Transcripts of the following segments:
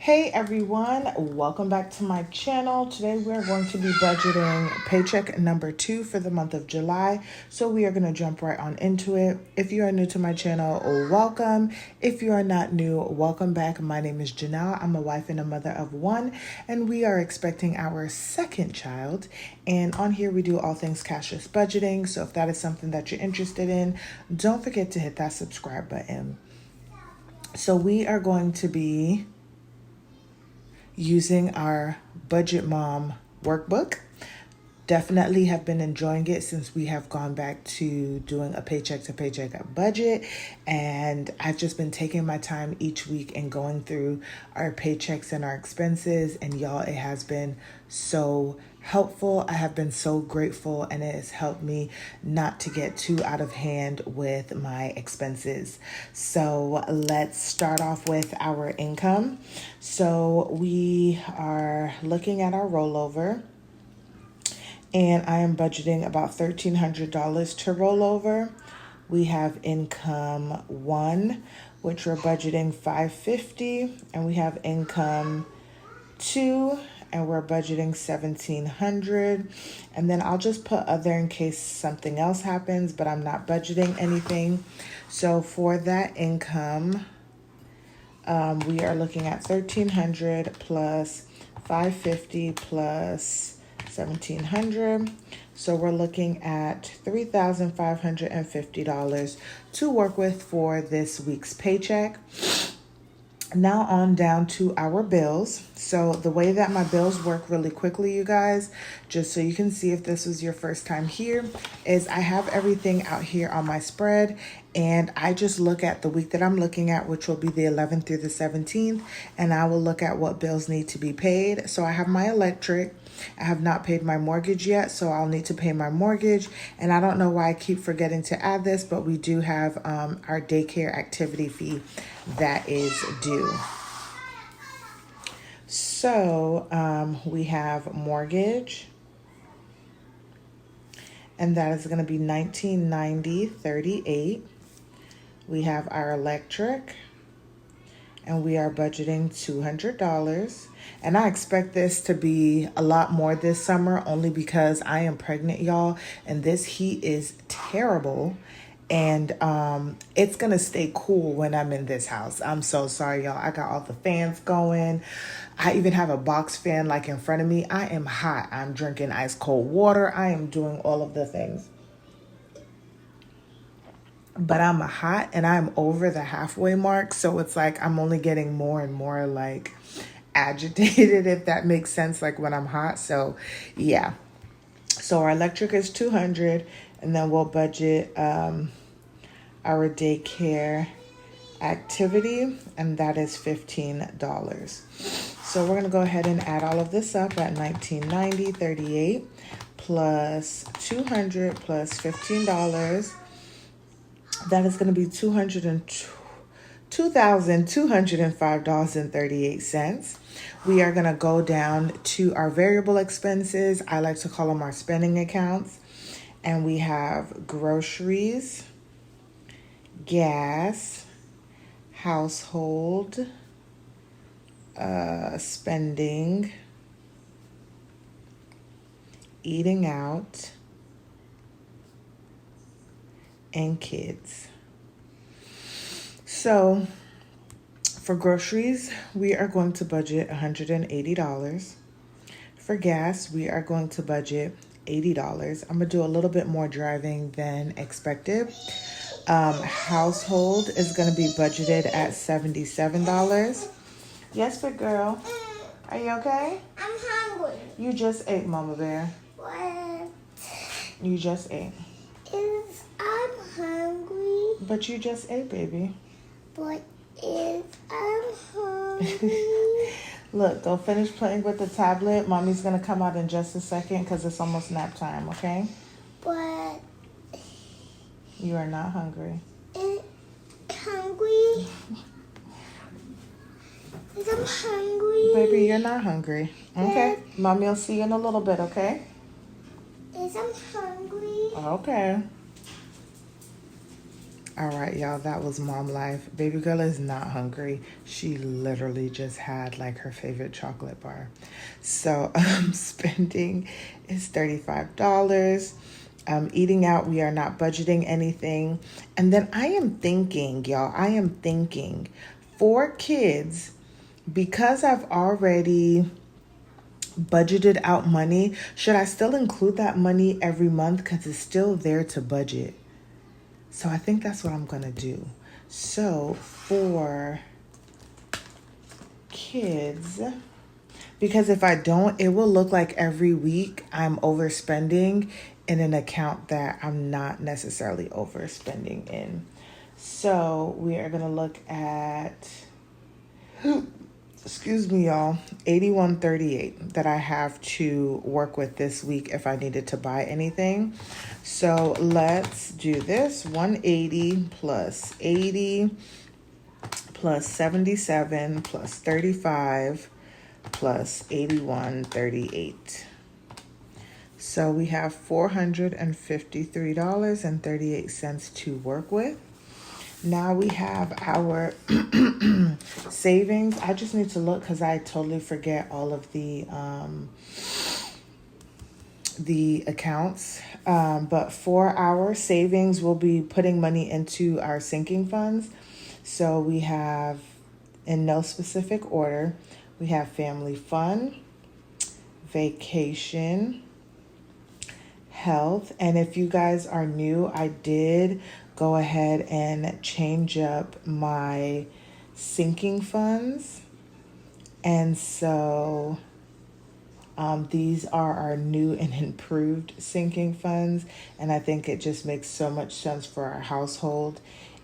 Hey everyone, welcome back to my channel. Today we're going to be budgeting paycheck number 2 for the month of July. So we are going to jump right on into it. If you are new to my channel, welcome. If you are not new, welcome back. My name is Janelle. I'm a wife and a mother of one, and we are expecting our second child. And on here we do all things cashless budgeting. So if that is something that you're interested in, don't forget to hit that subscribe button. So we are going to be using our Budget Mom workbook. Definitely have been enjoying it since we have gone back to doing a paycheck to paycheck budget. And I've just been taking my time each week and going through our paychecks and our expenses. And y'all, it has been so helpful. I have been so grateful, and it has helped me not to get too out of hand with my expenses. So let's start off with our income. So we are looking at our rollover, and I am budgeting about $1,300 to roll over. We have income 1, which we're budgeting $550, and we have income 2, and we're budgeting $1,700. And then I'll just put other in case something else happens, but I'm not budgeting anything. So for that income, we are looking at $1,300 plus $550 plus $1,700. So we're looking at $3,550 to work with for this week's paycheck. Now on down to our bills. So the way that my bills work really quickly, you guys, just so you can see if this was your first time here, is I have everything out here on my spread, and I just look at the week that I'm looking at, which will be the 11th through the 17th, and I will look at what bills need to be paid. So I have my electric. I have not paid my mortgage yet, so I'll need to pay my mortgage. And I don't know why I keep forgetting to add this, but we do have our daycare activity fee that is due. So we have mortgage, and that is going to be $19.90.38. We have our electric, and we are budgeting $200. And I expect this to be a lot more this summer, only because I am pregnant, y'all, and this heat is terrible. And it's going to stay cool when I'm in this house. I'm so sorry, y'all. I got all the fans going. I even have a box fan like in front of me. I am hot. I'm drinking ice cold water. I am doing all of the things. But I'm hot, and I'm over the halfway mark. So it's like I'm only getting more and more like agitated, if that makes sense, like when I'm hot. So yeah. So our electric is $200, and then we'll budget our daycare activity, and that is $15. So we're gonna go ahead and add all of this up at $19.90.38 plus $200 plus $15. That is going to be $2,205.38. We are going to go down to our variable expenses. I like to call them our spending accounts. And we have groceries, gas, household, spending, eating out, and kids. So for groceries, we are going to budget $180. For gas, we are going to budget $80. I'm going to do a little bit more driving than expected. Household is going to be budgeted at $77. Yes, big girl. Are you okay? I'm hungry. You just ate, Mama Bear. What? You just ate. I'm hungry. But you just ate, baby. But I'm hungry. Look, go finish playing with the tablet. Mommy's going to come out in just a second because it's almost nap time, okay? But You are not hungry. Hungry? I'm hungry. Baby, you're not hungry. Okay. Mommy will see you in a little bit, okay? I'm hungry. Okay. All right, y'all, that was mom life. Baby girl is not hungry. She literally just had like her favorite chocolate bar. So spending is $35. Eating out, we are not budgeting anything. And then I am thinking, y'all, for kids, because I've already budgeted out money, should I still include that money every month? Because it's still there to budget. So I think that's what I'm going to do. So for kids, because if I don't, it will look like every week I'm overspending in an account that I'm not necessarily overspending in. So we are going to look at, excuse me, y'all, 8138 that I have to work with this week if I needed to buy anything. So let's do this. 180 plus 80 plus 77 plus 35 plus 8138. So we have $453.38 to work with. Now we have our savings. I just need to look because I totally forget all of the accounts. But for our savings, we'll be putting money into our sinking funds. So we have, in no specific order, we have family fun, vacation, health. And if you guys are new, I did go ahead and change up my sinking funds. And so these are our new and improved sinking funds. And I think it just makes so much sense for our household.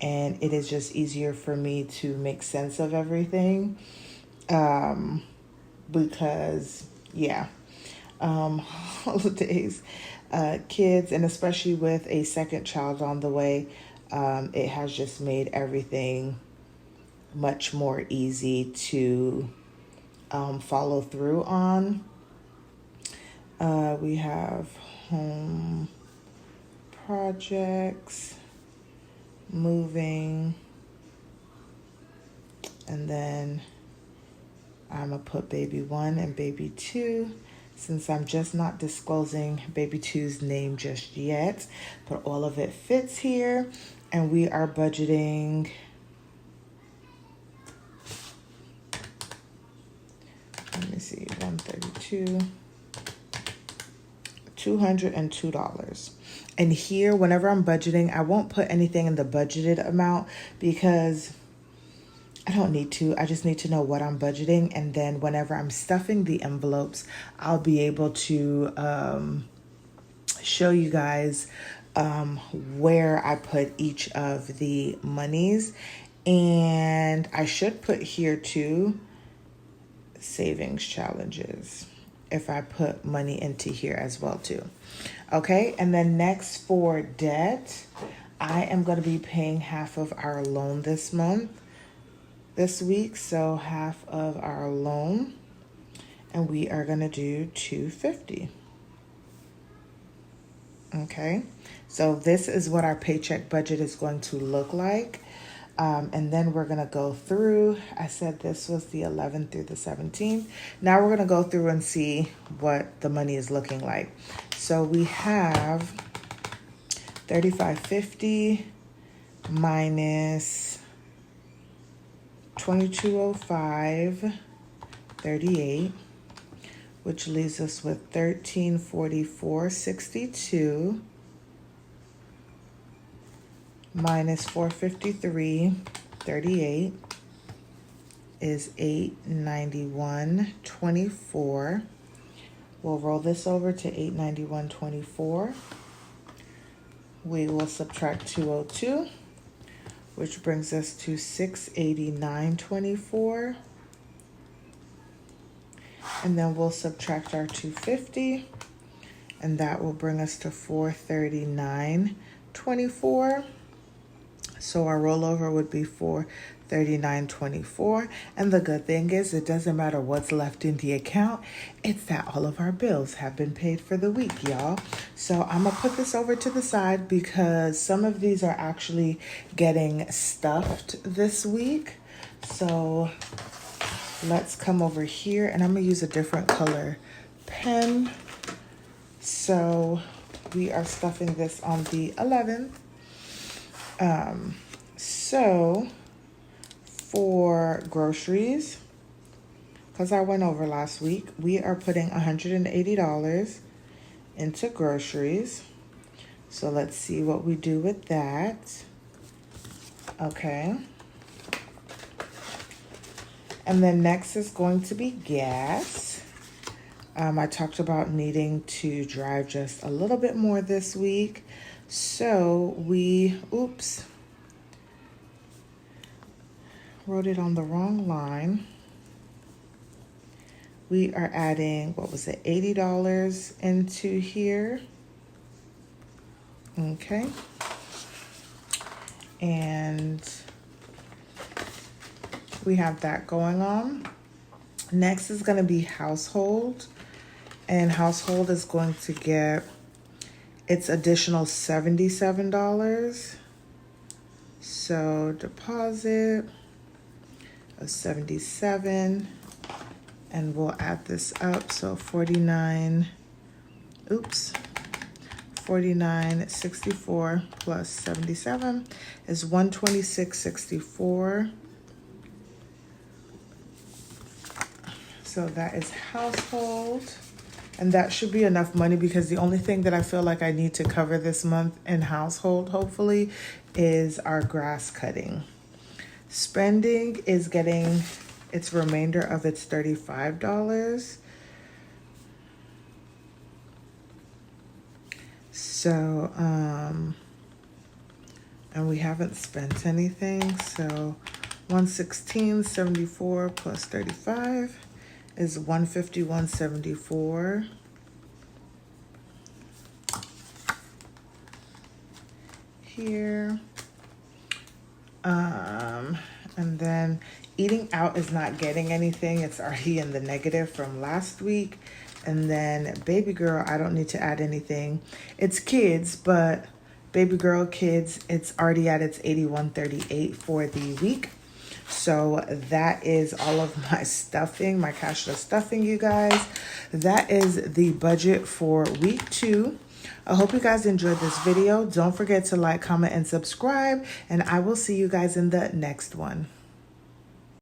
And it is just easier for me to make sense of everything. Because, yeah, holidays, kids, and especially with a second child on the way, it has just made everything much more easy to follow through on. We have home projects, moving, and then I'm going to put baby 1 and baby 2, since I'm just not disclosing baby 2's name just yet, but all of it fits here. And we are budgeting, let me see, 132, $202. And here, whenever I'm budgeting, I won't put anything in the budgeted amount because I don't need to. I just need to know what I'm budgeting. And then whenever I'm stuffing the envelopes, I'll be able to show you guys where I put each of the monies. And I should put here too, savings challenges, if I put money into here as well too. Okay, and then next for debt, I am going to be paying half of our loan this week. So half of our loan, and we are going to do $250. Okay, so this is what our paycheck budget is going to look like. And then we're going to go through. I said this was the 11th through the 17th. Now we're going to go through and see what the money is looking like. So we have $35.50 minus $22.05.38, which leaves us with $13.44.62 minus $453.38 is $891.24. We'll roll this over to $891.24. We will subtract 202, which brings us to $689.24. And then we'll subtract our 250, and that will bring us to $439.24. So our rollover would be $439.24. And the good thing is it doesn't matter what's left in the account. It's that all of our bills have been paid for the week, y'all. So I'm going to put this over to the side because some of these are actually getting stuffed this week. So let's come over here and I'm going to use a different color pen. So we are stuffing this on the 11th. So for groceries, because I went over last week, we are putting $180 into groceries. So let's see what we do with that. Okay. And then next is going to be gas. I talked about needing to drive just a little bit more this week. So we, wrote it on the wrong line. We are adding, what was it, $80 into here. Okay. And we have that going on. Next is going to be household. And household is going to get its additional $77. So deposit of 77, and we'll add this up. So 49.64 plus 77 is 126.64. So that is household. And that should be enough money because the only thing that I feel like I need to cover this month in household, hopefully, is our grass cutting. Spending is getting its remainder of its $35. So, and we haven't spent anything. So 116.74 plus 35 is 151.74. Here. And then eating out is not getting anything. It's already in the negative from last week. And then baby girl, I don't need to add anything. It's kids, but baby girl kids, it's already at its 81.38 for the week. So that is all of my stuffing, my cashless stuffing, you guys. That is the budget for week 2. I hope you guys enjoyed this video. Don't forget to like, comment, and subscribe, and I will see you guys in the next one.